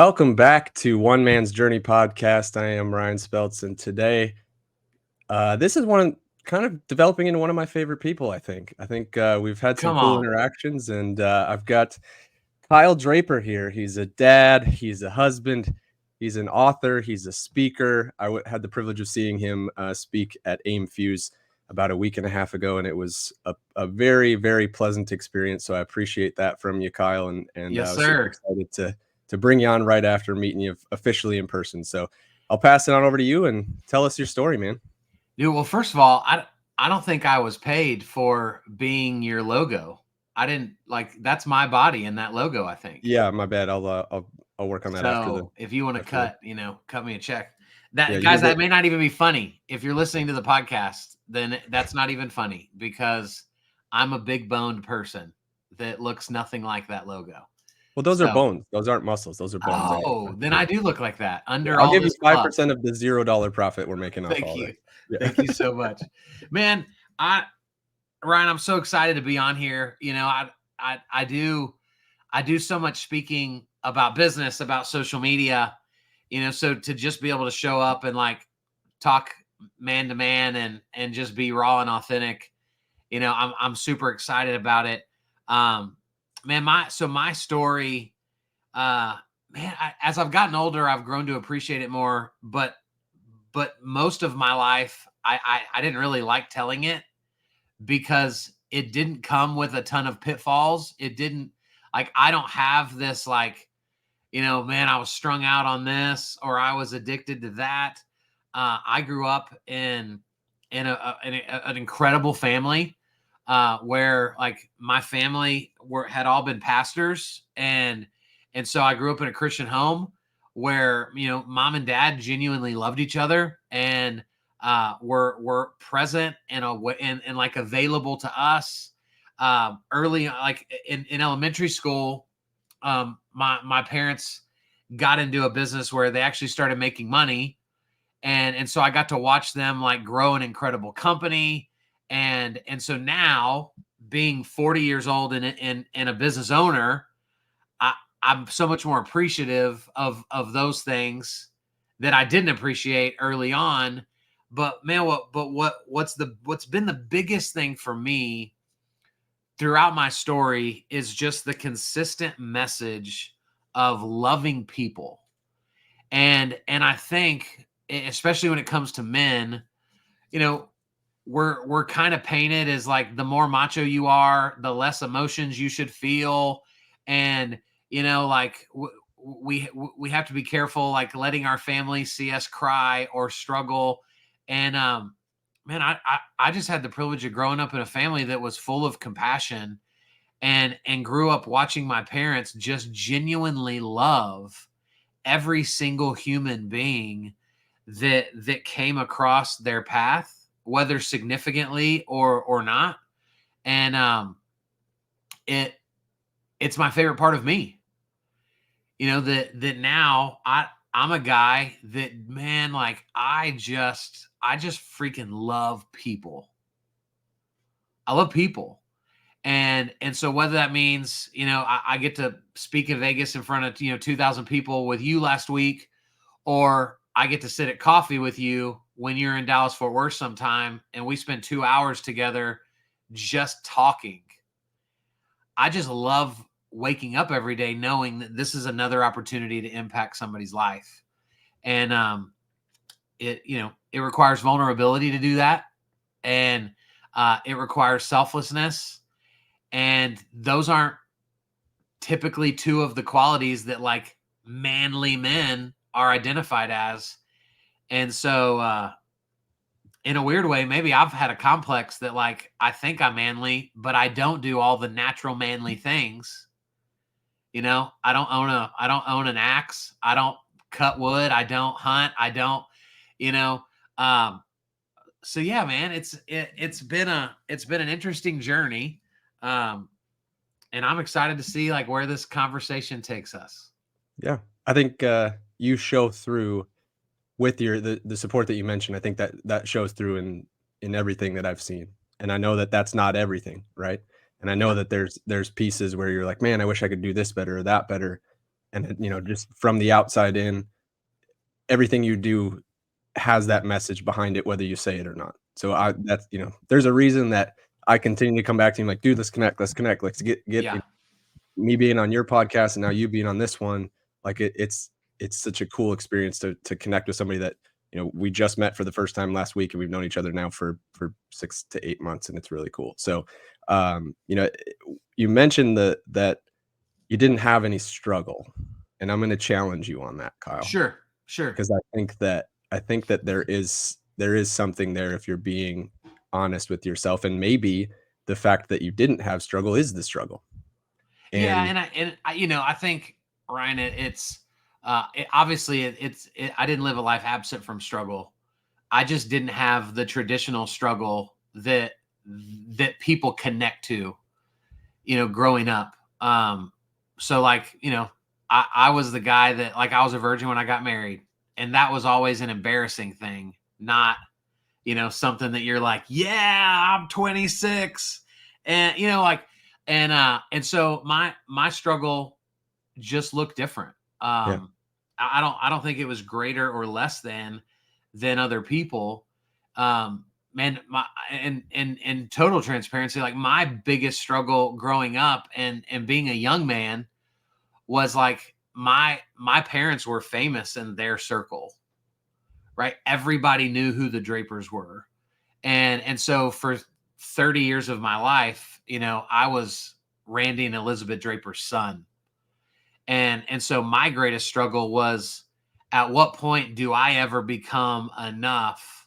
Welcome back to One Man's Journey podcast. I am Ryan Speltz, and today, this is kind of developing into one of my favorite people. I think we've had some Come cool on. interactions, and I've got Kyle Draper here. He's a dad, he's a husband, he's an author, he's a speaker. Had the privilege of seeing him speak at AIM Fuse about a week and a half ago, and it was a very, very pleasant experience. So I appreciate that from you, Kyle, and Yes, I was super sir. excited to bring you on right after meeting you officially in person. So I'll pass it on over to you and tell us your story, man. Dude, well, first of all, I don't think I was paid for being your logo. I didn't that's my body in that logo, I think. Yeah, my bad. I'll work on that after So if you want to after cut me a check. yeah, That you guys, can that get may not even be funny. If you're listening to the podcast, then that's not even funny because I'm a big boned person that looks nothing like that logo. well, those are So, bones. Those aren't muscles. Those are bones. then I do look like that Yeah, under I'll all give you this fluff. 5% of the $0 profit we're making off Thank all you. this. Yeah. Thank you so much. Man, Ryan, I'm so excited to be on here. I do so much speaking about business, about social media, so to just be able to show up and talk man to man and just be raw and authentic, I'm super excited about it. Man, my story, as I've gotten older, I've grown to appreciate it more, but most of my life, I didn't really like telling it because it didn't come with a ton of pitfalls. It didn't I don't have this man, I was strung out on this or I was addicted to that. I grew up in an incredible family where my family had all been pastors and so I grew up in a Christian home where mom and dad genuinely loved each other and were present and available to us early, in elementary school. My parents got into a business where they actually started making money, and so I got to watch them grow an incredible company, and so now being 40 years old and a business owner, I'm so much more appreciative of those things that I didn't appreciate early on. But man, what's been the biggest thing for me throughout my story is just the consistent message of loving people. And I think, especially when it comes to men, we're kind of painted as the more macho you are, the less emotions you should feel. And we have to be careful letting our family see us cry or struggle. And man, I just had the privilege of growing up in a family that was full of compassion and grew up watching my parents just genuinely love every single human being that came across their path, whether significantly or not. And it's my favorite part of me. That now I'm a guy that, man, I just freaking love people. I love people. And so whether that means, I get to speak in Vegas in front of, 2,000 people with you last week, or I get to sit at coffee with you when you're in Dallas, Fort Worth sometime, and we spend 2 hours together just talking. I just love waking up every day knowing that this is another opportunity to impact somebody's life. And it requires vulnerability to do that. And it requires selflessness. And those aren't typically two of the qualities that manly men are identified as. And so in a weird way, maybe I've had a complex that I think I'm manly, but I don't do all the natural manly things. I don't own an axe. I don't cut wood. I don't hunt. I don't, so yeah, man, it's been an interesting journey. And I'm excited to see where this conversation takes us. Yeah. I think you show through with the support that you mentioned. I think that shows through in everything that I've seen. And I know that that's not everything, right? And I know that there's pieces where you're like, man, I wish I could do this better or that better. and just from the outside in, everything you do has that message behind it, whether you say it or not. So that's there's a reason that I continue to come back to you like, dude, let's connect, let's get Yeah. me being on your podcast and now you being on this one. Like it's such a cool experience to connect with somebody that we just met for the first time last week, and we've known each other now for 6 to 8 months, and it's really cool. So you mentioned that you didn't have any struggle, and I'm going to challenge you on that, Kyle, Sure. Sure. because I think that there is something there if you're being honest with yourself, and maybe the fact that you didn't have struggle is the struggle. Yeah, And and I think, Ryan, obviously I didn't live a life absent from struggle. I just didn't have the traditional struggle that people connect to, growing up. So like, I was the guy that, like, I was a virgin when I got married, and that was always an embarrassing thing, not, something that you're like, yeah, I'm 26. And, like, and so my struggle just looked different. yeah, I don't think it was greater or less than other people. Man, and total transparency, like, my biggest struggle growing up and being a young man was like, my parents were famous in their circle, right? Everybody knew who the Drapers were. And so for 30 years of my life, I was Randy and Elizabeth Draper's son. And so my greatest struggle was, at what point do I ever become enough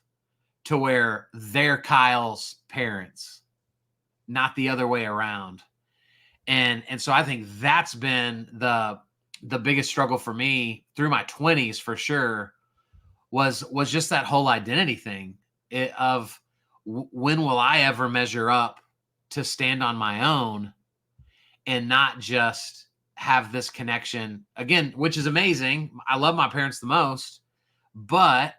to where they're Kyle's parents, not the other way around? And so I think that's been the biggest struggle for me through my 20s, for sure, was just that whole identity thing, of when will I ever measure up to stand on my own and not just have this connection again, which is amazing. I love my parents the most, but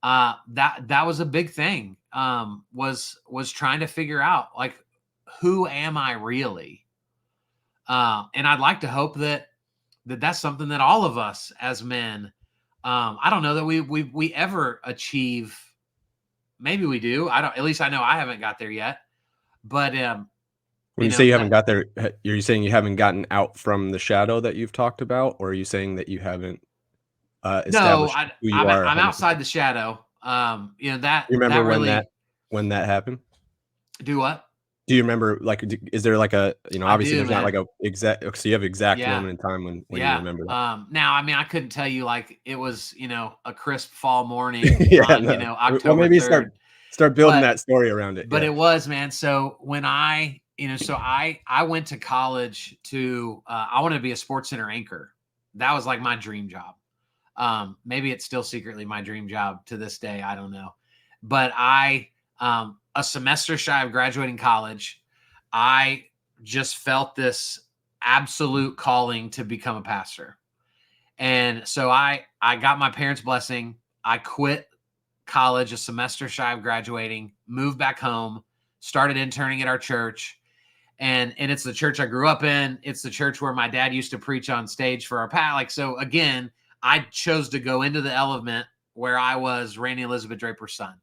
that was a big thing. Was trying to figure out, like, who am I really? And I'd like to hope that's something that all of us as men, I don't know that we ever achieve. Maybe we do. I don't. At least I know I haven't got there yet. But when you say you haven't that got there, are you saying you haven't gotten out from the shadow that you've talked about, or are you saying that you haven't no, established who you are I'm 100%? outside the shadow. You remember That really when that happened? do what Do you remember, like, is there like a, I obviously do, there's not man. like a exact, so you have exact Yeah, moment in time when you yeah. remember that. Now, I mean, I couldn't tell you like it was, a crisp fall morning Yeah, on, no. Well, October maybe 3rd. start building But that story around it. but Yeah. it was, man. So when so I went to college to, I wanted to be a sports center anchor. That was like my dream job. Maybe it's still secretly my dream job to this day. I don't know. But a semester shy of graduating college, I just felt this absolute calling to become a pastor. And so I got my parents' blessing. I quit college a semester shy of graduating, moved back home, started interning at our church. And it's the church I grew up in. It's the church where my dad used to preach on stage for our like, so again, I chose to go into the element where I was Randy Elizabeth Draper's son.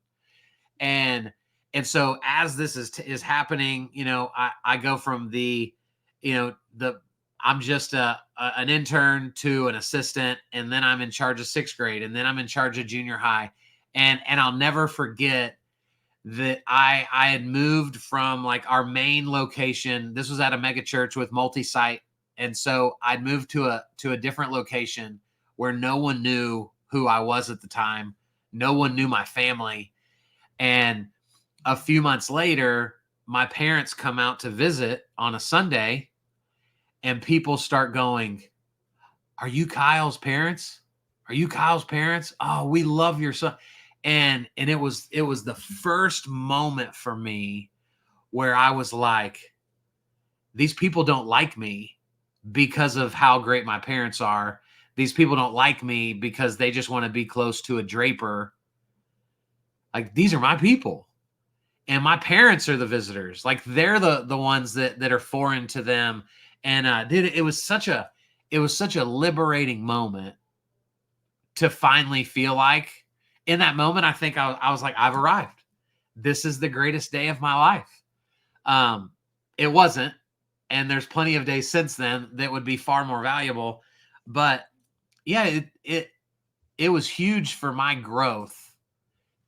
And so as this is happening, I go from the I'm just an intern to an assistant, and then I'm in charge of sixth grade, and then I'm in charge of junior high. And I'll never forget that I had moved from, like, our main location. This was at a mega church with multi-site. And so I'd moved to a different location where no one knew who I was at the time. No one knew my family. And a few months later, my parents come out to visit on a Sunday, and people start going, "Are you Kyle's parents? Are you Kyle's parents? Oh, we love your son." And it was the first moment for me where I was like, these people don't like me because of how great my parents are. These people don't like me because they just want to be close to a Draper. Like, these are my people. And my parents are the visitors. Like, they're the ones that are foreign to them. And dude, it was such a it was such a liberating moment to finally feel like, in that moment, I think I was like, I've arrived. This is the greatest day of my life. Um, it wasn't, and there's plenty of days since then that would be far more valuable. But yeah, it was huge for my growth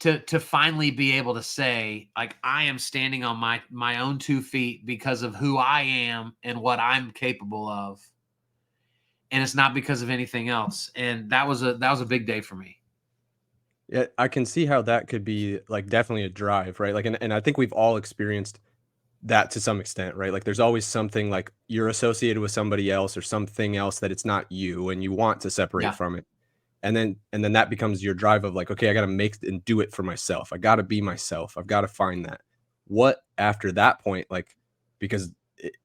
to finally be able to say, like, I am standing on my own 2 feet because of who I am and what I'm capable of, and it's not because of anything else. And that was a big day for me. Yeah, I can see how that could be, like, definitely a drive, right? Like, and I think we've all experienced that to some extent, right? Like, there's always something, like, you're associated with somebody else or something else that it's not you, and you want to separate Yeah, from it. And then that becomes your drive of like, okay, I gotta make and do it for myself. I gotta be myself. I've gotta find that. What after that point, like, because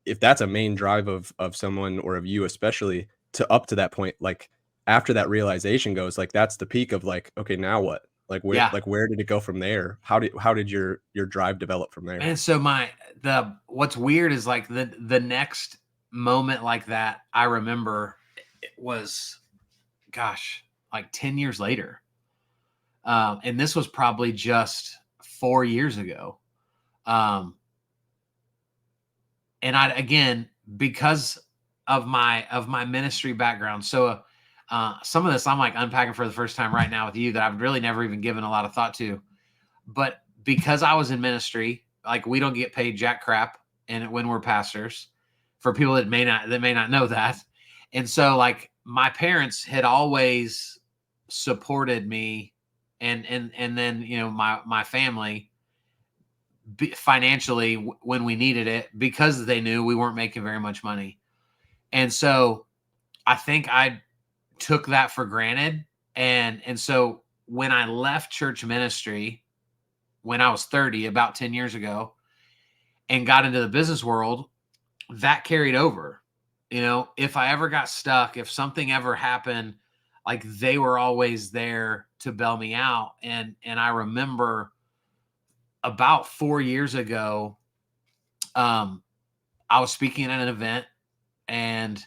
if that's a main drive of someone or of you especially to up to that point, like after that realization goes, like that's the peak of like, okay, now what? yeah. Like where did it go from there? How did your drive develop from there? And so the what's weird is like the next moment like that I remember, it was, gosh, like 10 years later. And this was probably just 4 years ago. Um, and I, again, because of my ministry background. So some of this I'm like unpacking for the first time right now with you that I've really never even given a lot of thought to. But because I was in ministry, like, we don't get paid jack crap and when we're pastors, for people that may not know that. And so, like, my parents had always supported me, and then, my family, financially, when we needed it, because they knew we weren't making very much money. And so I think I took that for granted. And so when I left church ministry when I was 30, about 10 years ago, and got into the business world, that carried over. If I ever got stuck, if something ever happened, like, they were always there to bail me out. And I remember about 4 years ago, um, I was speaking at an event, and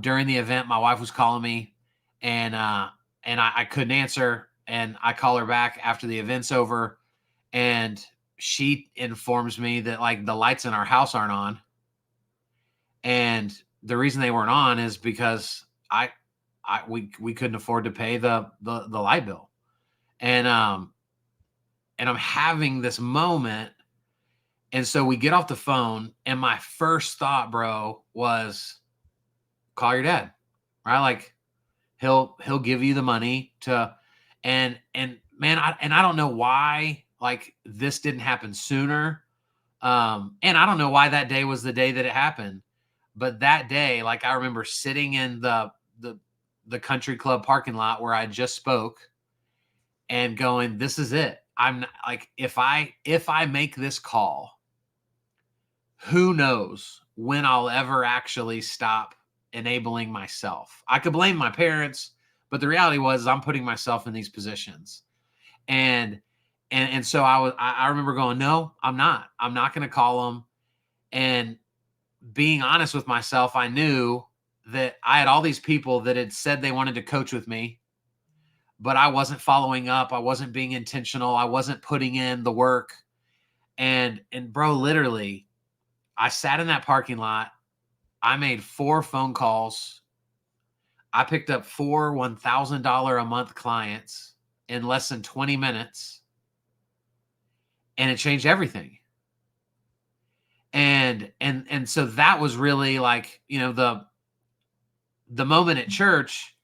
during the event, my wife was calling me, and I couldn't answer, and I call her back after the event's over, and she informs me that, like, the lights in our house aren't on, and the reason they weren't on is because we couldn't afford to pay the light bill. And um and I'm having this moment, and so we get off the phone, and my first thought, bro, was call your dad, right? Like, he'll give you the money to. And man, I don't know why, like, this didn't happen sooner. And I don't know why that day was the day that it happened. But that day, like, I remember sitting in the country club parking lot where I just spoke, and going, this is it. I'm not, like, if I make this call, who knows when I'll ever actually stop enabling myself. I could blame my parents, but the reality was I'm putting myself in these positions. And and and so I remember going, no, I'm not going to call them. And being honest with myself, I knew that I had all these people that had said they wanted to coach with me, but I wasn't following up. I wasn't being intentional. I wasn't putting in the work. And bro, literally, I sat in that parking lot. I made 4 phone calls. I picked up 4 $1,000 a month clients in less than 20 minutes, and it changed everything. And so that was really, like, the moment at church.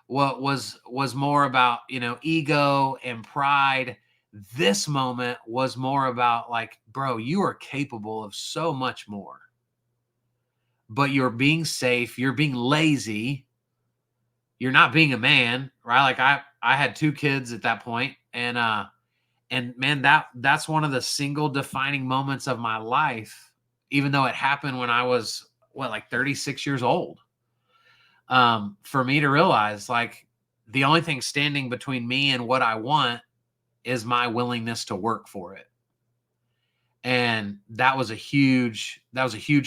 What was more about, ego and pride. This moment was more about, like, bro, you are capable of so much more, but you're being safe, you're being lazy, you're not being a man, right? Like, I had 2 kids at that point. And man, that's one of the single defining moments of my life, even though it happened when I was, what, like 36 years old. For me to realize, like, the only thing standing between me and what I want is my willingness to work for it. And that was a huge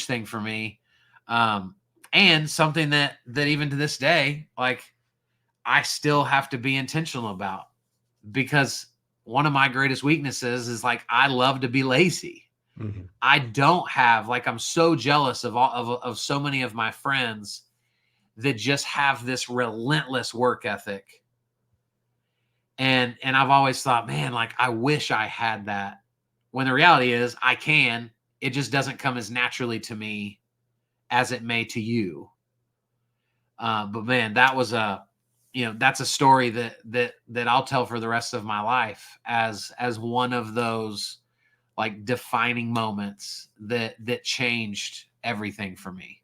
thing for me. And something that even to this day, like, I still have to be intentional about, because one of my greatest weaknesses is, like, I love to be lazy. Mhm. I don't have, like, I'm so jealous of of so many of my friends that just have this relentless work ethic. And I've always thought, man, like, I wish I had that. When the reality is I can, it just doesn't come as naturally to me as it may to you. But man, that was that's a story that I'll tell for the rest of my life as one of those, like, defining moments that changed everything for me.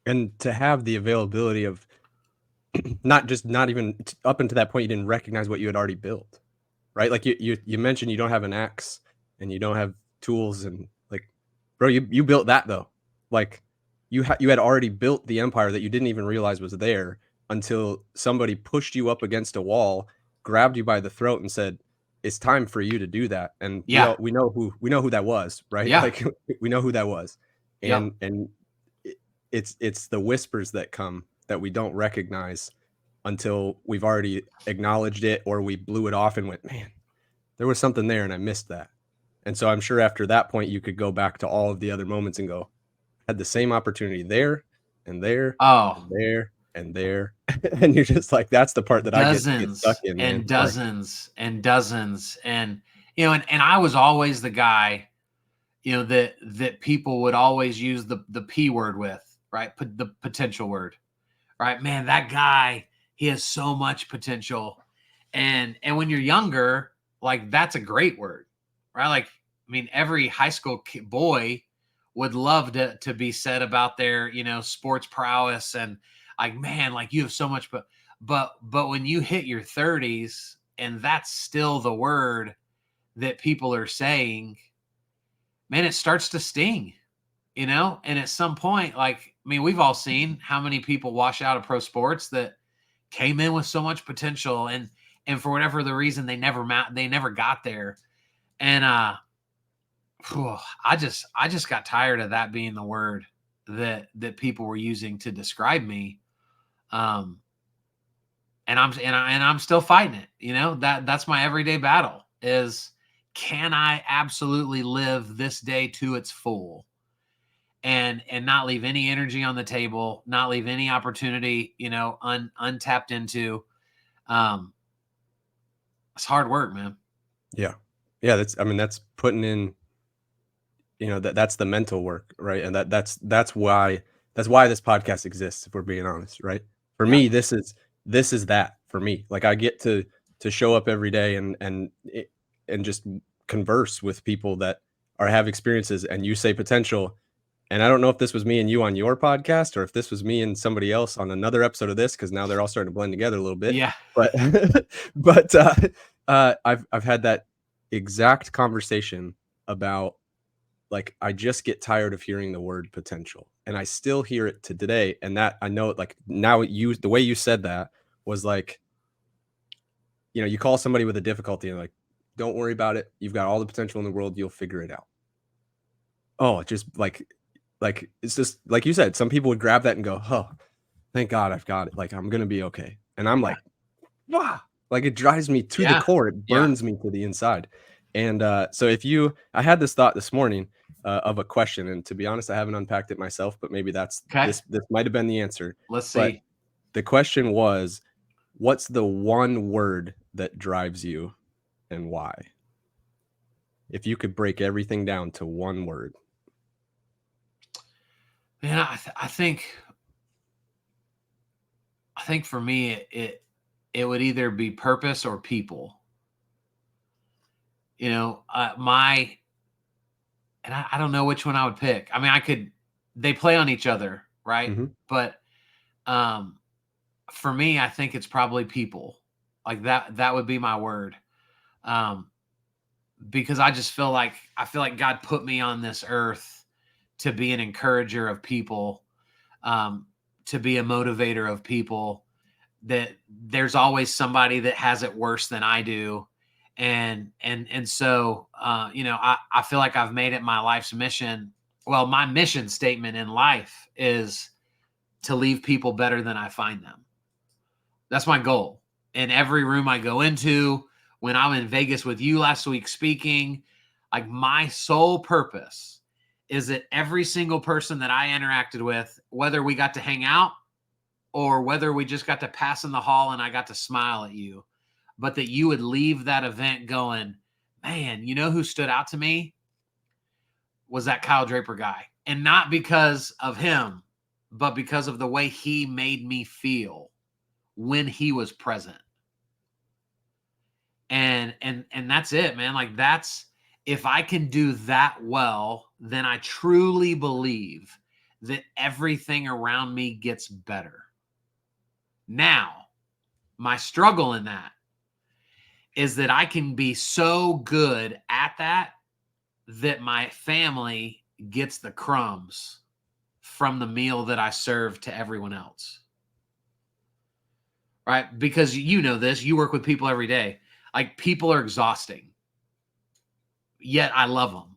And to have the availability of not even up until that point, you didn't recognize what you had already built, right? Like you mentioned you don't have an axe and you don't have tools and like, bro, you built that though. Like you had already built the empire that you didn't even realize was there until somebody pushed you up against a wall, grabbed you by the throat and said, "It's time for you to do that." And Yeah. we know who that was, right? Yeah. Like we know who that was. Yep. And it, it's the whispers that come that we don't recognize until we've already acknowledged it or we blew it off and went, man, there was something there and I missed that. And so I'm sure after that point, you could go back to all of the other moments and go, had the same opportunity there and there and Oh, there and there. And you're just like, that's the part that I get stuck dozens in, and man. Like, dozens and dozens. And and I was always the guy, that people would always use the P word with, right? The potential word, right? Man, that guy, he has so much potential. And when you're younger, like, that's a great word, right? Like, I mean, every high school boy would love to be said about their, sports prowess, and, like, man, like, you have so much. But when you hit your 30s and that's still the word that people are saying, man, it starts to sting, and at some point, like, I mean, we've all seen how many people wash out of pro sports that came in with so much potential, and for whatever the reason, they never got there. And I just got tired of that being the word that people were using to describe me. um and I'm still fighting it. That's my everyday battle, is, can I absolutely live this day to its full, and not leave any energy on the table, not leave any opportunity, untapped into. um it's hard work, man. yeah. Yeah. I mean, that's putting in, that's the mental work, right? And that's why this podcast exists, if we're being honest, right? For Yeah. me, this is that for me. Like I get to show up every day and just converse with people that have experiences, and you say potential. And I don't know if this was me and you on your podcast or if this was me and somebody else on another episode of this, because now they're all starting to blend together a little bit. Yeah. But but I've had that exact conversation about, like, I just get tired of hearing the word potential, and I still hear it to today. And that I know, like, now the way you said that was like, you call somebody with a difficulty and like, don't worry about it. You've got all the potential in the world. You'll figure it out. Oh, it just like it's just like you said, some people would grab that and go, oh, thank God I've got it. Like, I'm gonna be okay. And I'm Yeah. like, wow, like it drives me to the Yeah. core. It Yeah. burns me to the inside. And so I had this thought this morning of a question, and to be honest, I haven't unpacked it myself, but maybe Okay. this might have been the answer. Let's But see. the question was, what's the one word that drives you and why? If you could break everything down to one word. Man, I think for me, it would either be purpose or people. My and I don't know which one I would pick. I mean, they play on each other, right? Hmm. But um for me, I think it's probably people. Like, that would be my word. Um because I feel like God put me on this earth to be an encourager of people, um to be a motivator of people, that there's always somebody that has it worse than I do. And so, I feel like I've made it my life's mission. Well, my mission statement in life is to leave people better than I find them. That's my goal. In every room I go into, when I'm in Vegas with you last week speaking, like my sole purpose is that every single person that I interacted with, whether we got to hang out or whether we just got to pass in the hall and I got to smile at you, but that you would leave that event going, man, you know who stood out to me? Was that Kyle Draper guy. And not because of him, but because of the way he made me feel when he was present. And that's it, man. Like that's, if I can do that well, then I truly believe that everything around me gets better. Now, my struggle in that is that I can be so good at that my family gets the crumbs from the meal that I serve to everyone else. Right? Because you know this, you work with people every day. Like people are exhausting, yet I love them.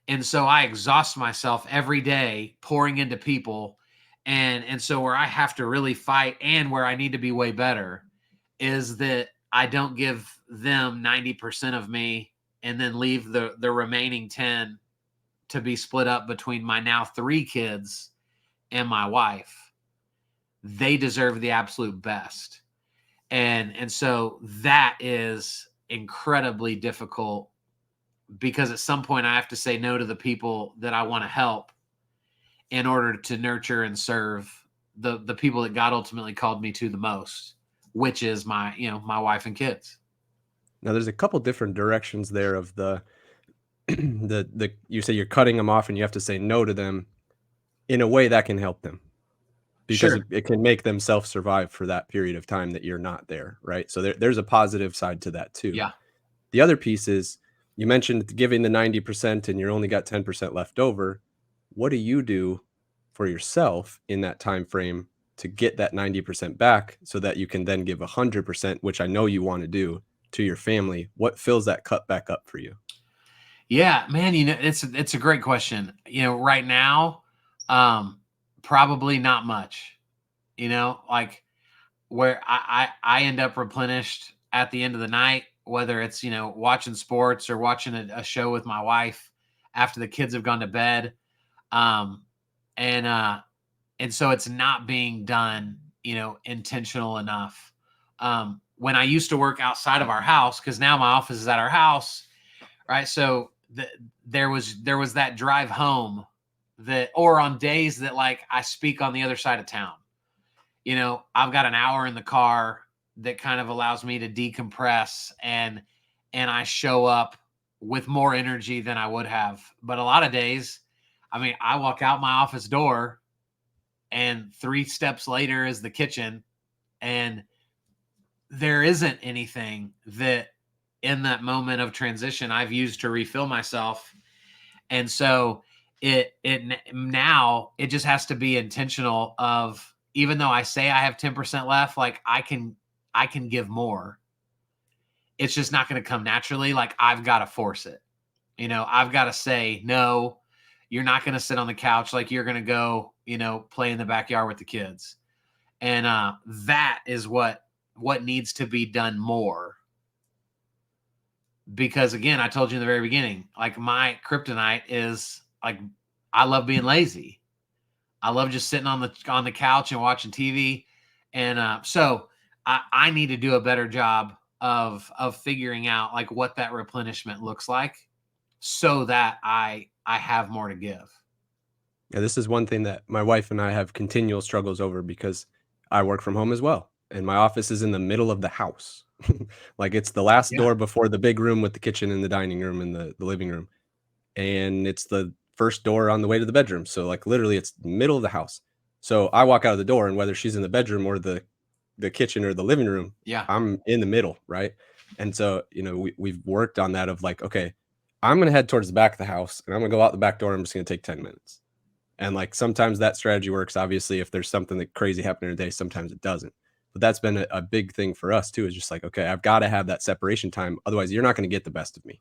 And so I exhaust myself every day pouring into people. And so where I have to really fight and where I need to be way better is that I don't give them 90% of me and then leave the remaining 10 to be split up between my now 3 kids and my wife. They deserve the absolute best. And so that is incredibly difficult because at some point I have to say no to the people that I want to help in order to nurture and serve the people that God ultimately called me to the most, which is my wife and kids. Now there's a couple different directions there of the you say you're cutting them off and you have to say no to them in a way that can help them because Sure. it can make them self-survive for that period of time that you're not there, right? So there's a positive side to that too. Yeah. The other piece is you mentioned giving the 90% and you're only got 10% left over. What do you do for yourself in that time frame to get that 90% back so that you can then give 100%, which I know you want to do, to your family? What fills that cut back up for you? Yeah, man, it's a great question. Right now, probably not much. Like where I end up replenished at the end of the night, whether it's watching sports or watching a show with my wife after the kids have gone to bed, um, and so it's not being done intentional enough. When I used to work outside of our house, because now my office is at our house, right? So there was that drive home or on days that like I speak on the other side of town. I've got an hour in the car that kind of allows me to decompress and I show up with more energy than I would have. But a lot of days, I mean, I walk out my office door and 3 steps later is the kitchen and there isn't anything that in that moment of transition I've used to refill myself. And so it now it just has to be intentional of, even though I say I have 10% left, like I can give more. It's just not going to come naturally. Like I've got to force it. I've got to say, no, you're not going to sit on the couch. Like you're going to go, play in the backyard with the kids. And that is what needs to be done more. Because again, I told you in the very beginning, like my kryptonite is like, I love being lazy. I love just sitting on the couch and watching TV. And so I need to do a better job of figuring out like what that replenishment looks like so that I have more to give. Yeah, this is one thing that my wife and I have continual struggles over because I work from home as well, and my office is in the middle of the house. Like, it's the last Yeah. door before the big room with the kitchen and the dining room and the living room, and it's the first door on the way to the bedroom, so, like, literally, it's middle of the house. So, I walk out of the door, and whether she's in the bedroom or the kitchen or the living room, Yeah. I'm in the middle, right? And so, we've worked on that of, like, "Okay, I'm gonna head towards the back of the house, and I'm gonna go out the back door, I'm just gonna take 10 minutes." And like sometimes that strategy works. Obviously, if there's something that crazy happened in a day, sometimes it doesn't. But that's been a big thing for us too, is just like, okay, I've got to have that separation time. Otherwise, you're not going to get the best of me.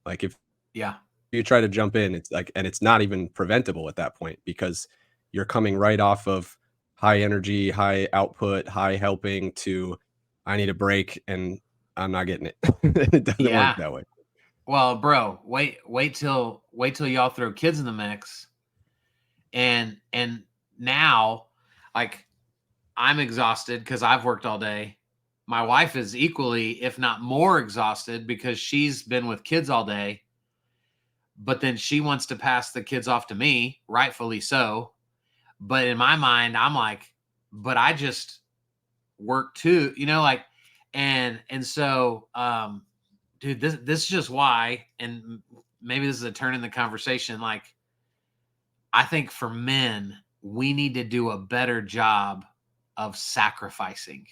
Like if Yeah. you try to jump in, it's like, and it's not even preventable at that point because you're coming right off of high energy, high output, high helping to I need a break and I'm not getting it. It doesn't work Yeah. that way. Well, bro, wait till y'all throw kids in the mix. And now, like, I'm exhausted because I've worked all day. My wife is equally, if not more, exhausted because she's been with kids all day. But then she wants to pass the kids off to me, rightfully so. But in my mind, I'm like, but I just work too, like, and so, dude, this is just why, and maybe this is a turn in the conversation. Like, I think for men, we need to do a better job of sacrificing.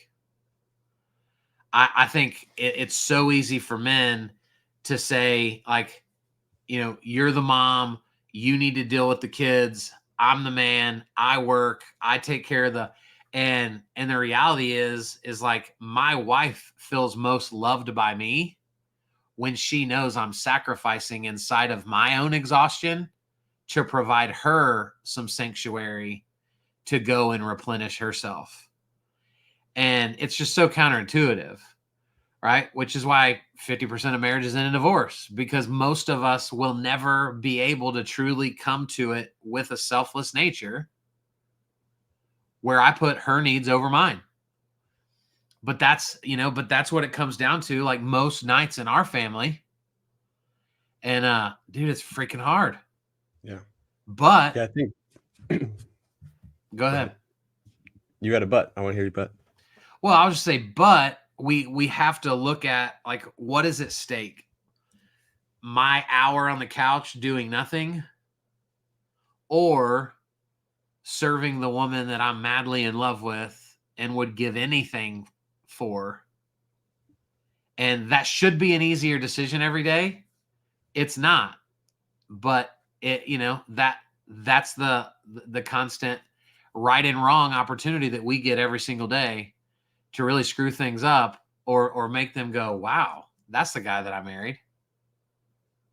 I think it's so easy for men to say, like, you're the mom, you need to deal with the kids. I'm the man, I work, I take care of and the reality is like my wife feels most loved by me when she knows I'm sacrificing inside of my own exhaustion to provide her some sanctuary to go and replenish herself. And it's just so counterintuitive, right? Which is why 50% of marriages end in divorce, because most of us will never be able to truly come to it with a selfless nature where I put her needs over mine. But that's what it comes down to, like most nights in our family. And dude, it's freaking hard. Yeah. But Yeah, I think go ahead. You got a butt. I want to hear your butt. Well, I'll just say, but we have to look at, like, what is at stake? My hour on the couch doing nothing, or serving the woman that I'm madly in love with and would give anything for. And that should be an easier decision every day. It's not, but that's the constant right and wrong opportunity that we get every single day to really screw things up or make them go, wow, that's the guy that I married.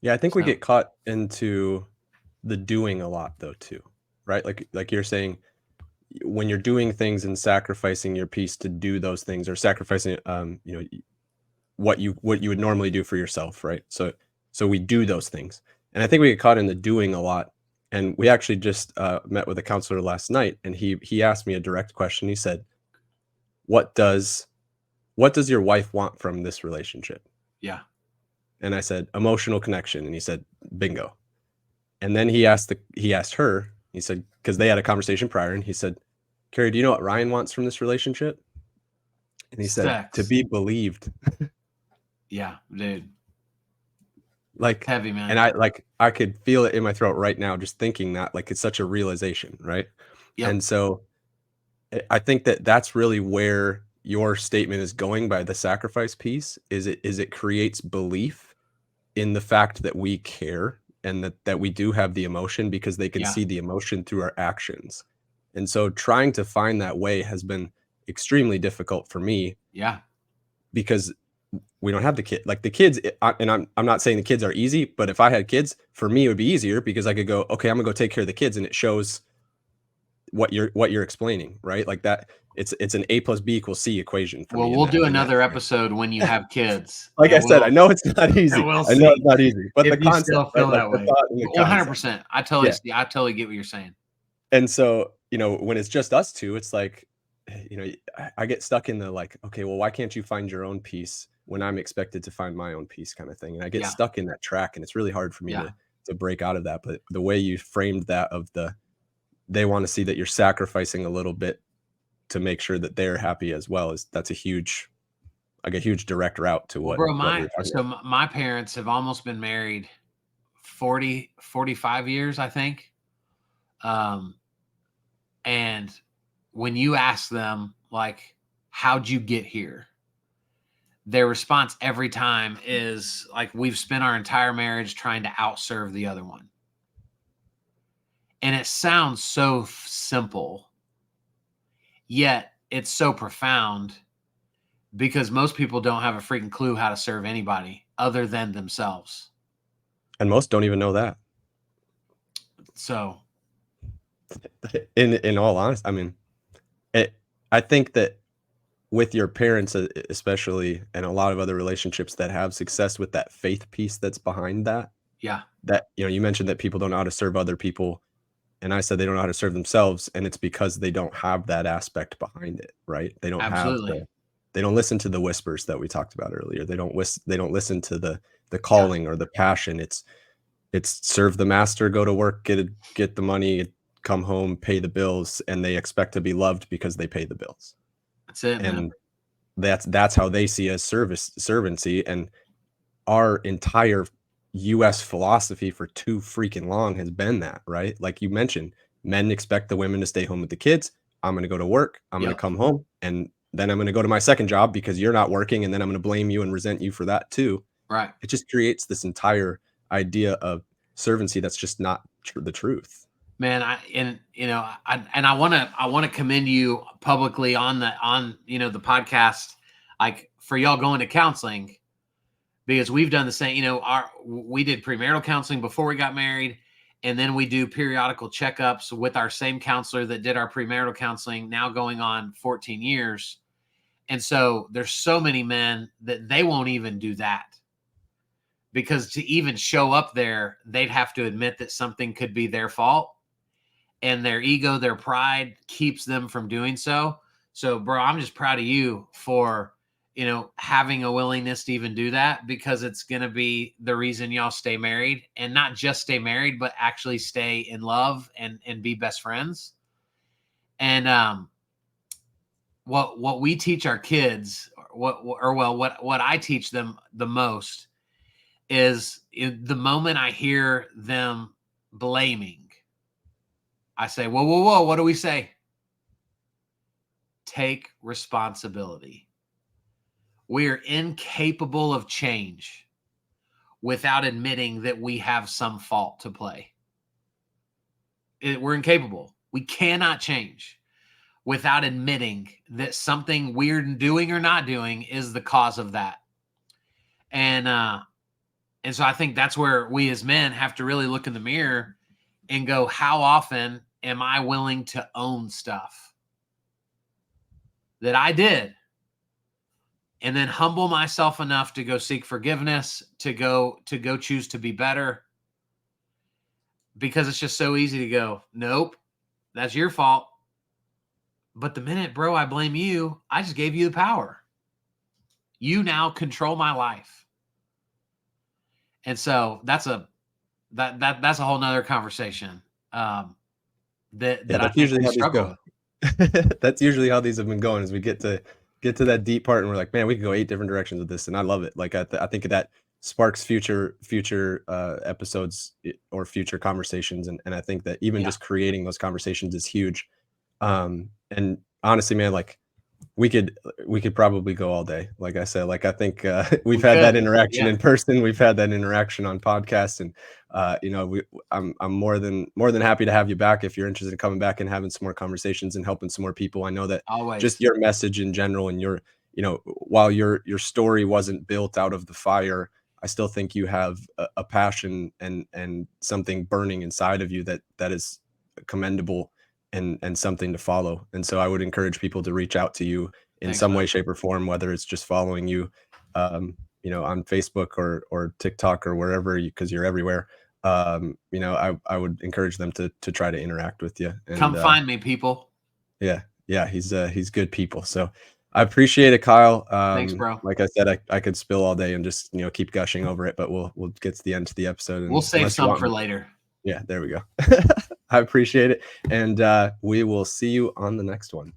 Yeah, I think we So get caught into the doing a lot though too, right? Like you're saying, when you're doing things and sacrificing your peace to do those things, or sacrificing what you would normally do for yourself, right? So we do those things. And I think we get caught in the doing a lot. And we actually just met with a counselor last night, and he asked me a direct question. He said, what does your wife want from this relationship? yeah. And I said, emotional connection. And he said, bingo. And then he asked her, he said, because they had a conversation prior, and he said, Carrie, do you know what Ryan wants from this relationship? And he said, to Sex. be believed. Yeah, dude. Like, Heavy, man. and I could feel it in my throat right now, just thinking that, like, it's such a realization, right? Yep. And so I think that that's really where your statement is going by the sacrifice piece, is it creates belief in the fact that we care, and that we do have the emotion, because they can Yeah. see the emotion through our actions. And so trying to find that way has been extremely difficult for me, Yeah. because we don't have the kid, like the kids. And I'm not saying the kids are easy, but if I had kids, for me, it would be easier, because I could go, okay, I'm gonna go take care of the kids. And it shows what you're explaining, right? Like that, it's an A plus B equals C equation for Well, me we'll do in that another scenario. episode when you have kids, Like I and said, I know it's not and easy. we'll I know it's see not easy, but the if you concept, still right? feel Like that the way. thought and the concept. 100%. I totally Yeah. see. I totally get what you're saying. And so, when it's just us two, it's like, I get stuck in the, like, okay, well, why can't you find your own peace when I'm expected to find my own peace, kind of thing. And I get Yeah. stuck in that track, and it's really hard for me Yeah. to break out of that. But the way you framed that, of they want to see that you're sacrificing a little bit to make sure that they're happy as well, that's a huge direct route to Well, what bro, we were talking about. my parents have almost been married 45 years, I think. And when you ask them, like, how'd you get here? Their response every time is like, we've spent our entire marriage trying to outserve the other one. And it sounds so simple, yet it's so profound, because most people don't have a freaking clue how to serve anybody other than themselves. And most don't even know that. So In all honesty, I mean, I think that with your parents, especially, and a lot of other relationships that have success with that faith piece that's behind that, Yeah, you mentioned that people don't know how to serve other people, and I said they don't know how to serve themselves, and it's because they don't have that aspect behind it, right? absolutely. They don't listen to the whispers that we talked about earlier. They don't listen to the Yeah, calling or the passion. It's serve the master, go to work, get the money, come home, pay the bills, and they expect to be loved because they pay the bills. that's it, man. And that's how they see as servancy. And our entire US philosophy for too freaking long has been that, right? Like you mentioned, men expect the women to stay home with the kids. I'm going to go to work. I'm going to Yep, come home, and then I'm going to go to my second job because you're not working. And then I'm going to blame you and resent you for that too. right. It just creates this entire idea of servancy that's just not the truth. Man, I want to commend you publicly on the podcast, like for y'all going to counseling, because we've done the same. We did premarital counseling before we got married, and then we do periodical checkups with our same counselor that did our premarital counseling, now going on 14 years. And so there's so many men that they won't even do that, because to even show up there, they'd have to admit that something could be their fault, and their ego, their pride keeps them from doing so. So, bro, I'm just proud of you for, having a willingness to even do that, because it's going to be the reason y'all stay married, and not just stay married, but actually stay in love and be best friends. And what we teach our kids, what I teach them the most is, the moment I hear them blaming, I say, whoa, whoa, whoa, what do we say? Take responsibility. We are incapable of change without admitting that we have some fault to play. We're incapable. We cannot change without admitting that something we're doing or not doing is the cause of that. And so I think that's where we as men have to really look in the mirror and go, how often am I willing to own stuff that I did, and then humble myself enough to go seek forgiveness, to go choose to be better? Because it's just so easy to go, nope, that's your fault. But the minute, bro, I blame you, I just gave you the power. You now control my life. And so that's a whole nother conversation. That Yeah, I that's think usually we how these struggle go. with. That's usually how these have been going, is we get to that deep part and we're like, man, we could go 8 different directions with this, and I love it. Like I think that sparks future episodes, or future conversations, and I think that even Yeah, just creating those conversations is huge. And honestly, man, like we could probably go all day. Like I said, like I think we've we had that could. interaction Yeah, in person, we've had that interaction on podcasts, and I'm more than happy to have you back if you're interested in coming back and having some more conversations and helping some more people. I know that just always. your message in general, and while your story wasn't built out of the fire, I still think you have a passion and something burning inside of you that is commendable, and something to follow. And so I would encourage people to reach out to you in Thanks, some way, man. shape, or form, whether it's just following you, on Facebook or TikTok or wherever, because you're everywhere. I would encourage them to try to interact with you. And Come find me, people. yeah, he's good people. So I appreciate it, Kyle. Thanks, bro. Like I said, I could spill all day and just keep gushing over it, but we'll get to the end of the episode, We'll and save unless you some want for me. later. Yeah, there we go. I appreciate it. And we will see you on the next one.